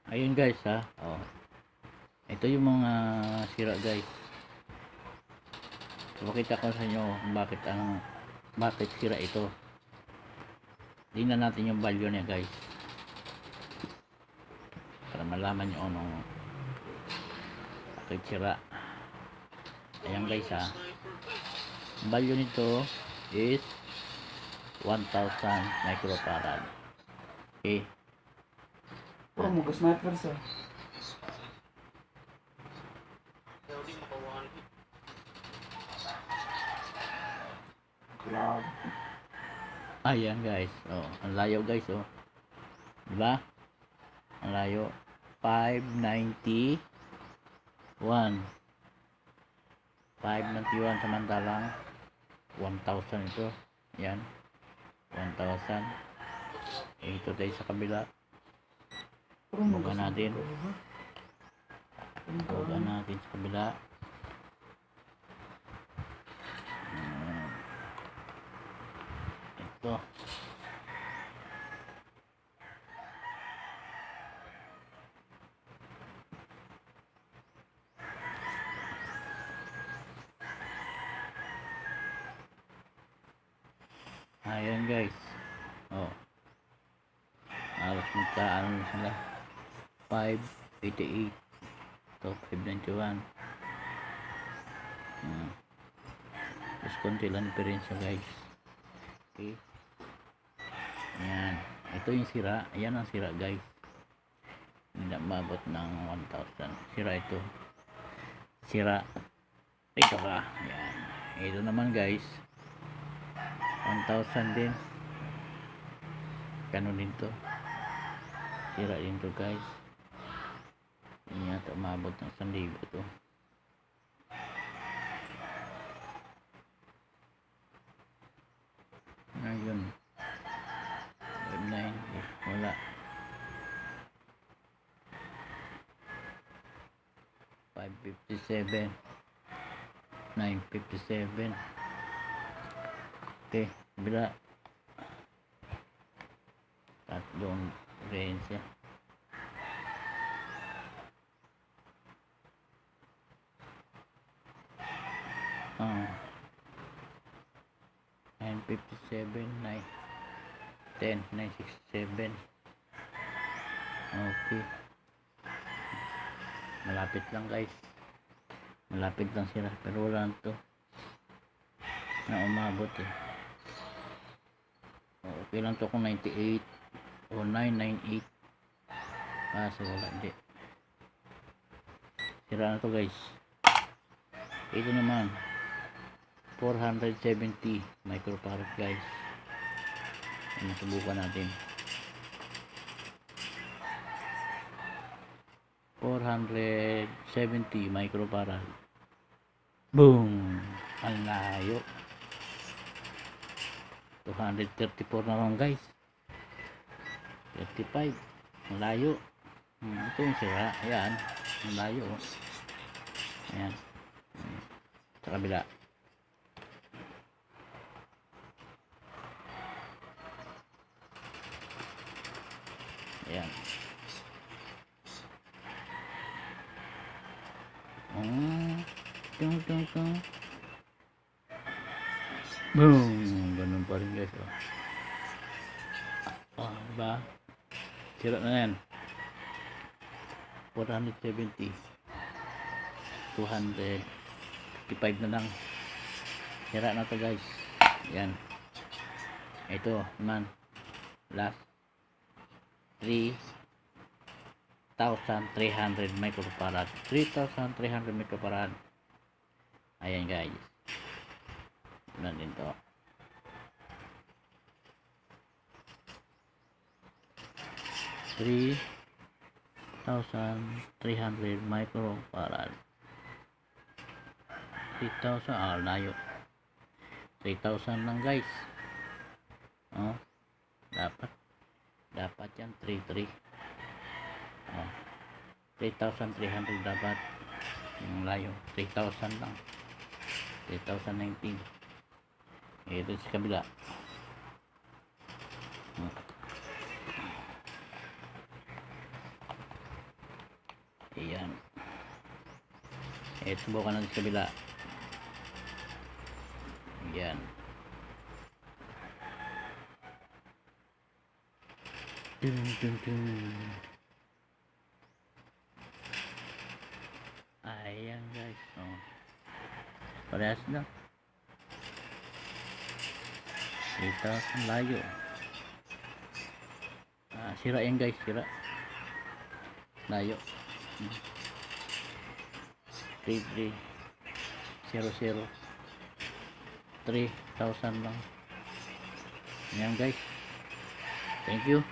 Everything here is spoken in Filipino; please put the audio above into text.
Ayun guys ha. Oh. Ito yung mga sira guys. Pakita ko sa inyo bakit sira ito. Tingnan natin yung value niya guys. Para malaman nyo anong bakit sira. Ayan guys ha. Ang value nito is 1,000 microfarad. Okay. Puro mo ka-sniper sa. Grabe. Ayan guys. Oh, ang layo guys oh. Diba? Ang layo. 591. 591 samantalang 1,000 ito. Yan. 1,000. Ito tayo sa kabila. Puro mo Buka natin. ka-sniper. Buka natin sa kabila. Ito. Ayan guys. Oh. Alas magkaano na sila. 588 to 591. Tapos konti lang diferensya guys. Okay. Ayan. Ito yung sira. Ayan ang sira guys. Hindi na mabot ng 1,000. Sira ito. Sira. Ito ka. Ayan. Ito naman guys. 1,000 din. Kano din to. Sira din to guys. Hindi yata umabot ng 1,000 to. Ayun. 9. Wala. 557. 957. Okay. Bila. Tatlong diferensya. Ah. 957, 9, 10, 967. Okay. Malapit lang guys. Malapit lang sila. Pero wala to na umabot eh. Okay lang to kung 98 o 998. Kaso wala. Hindi. Sira na to guys. Ito naman 470 microfarad guys. Ano, subukan natin. 470 microfarad. Boom! Ang layo. 234 na lang guys. 35. Ang layo. Ito yung sira. Ayan. Ang layo. Ayan. Sa kabila. Ayan. Tung. Boom! Ganun pa rin guys. Diba? Sira na yan. 470. 255 na lang. Sira na to guys. Ayan. Ito naman. Last. 3,300 microfarad. 3,300 microfarad. Ayan guys. Yan din to. $3,300 microfarad. 3,000. Layo. 3,000 lang guys. Dapat yan 33. 3,300 dapat. Yung layo 3,000 lang. 3,019. Ito sa kabila. Ayan. Subukan natin sa kabila. Ayan. Dun, dun, dun. Ayan guys. Oh. Parehas na. 3,000 layo. Sira yan guys. Sira. Layo. 3300. 3,000 lang. Ayan guys. Thank you.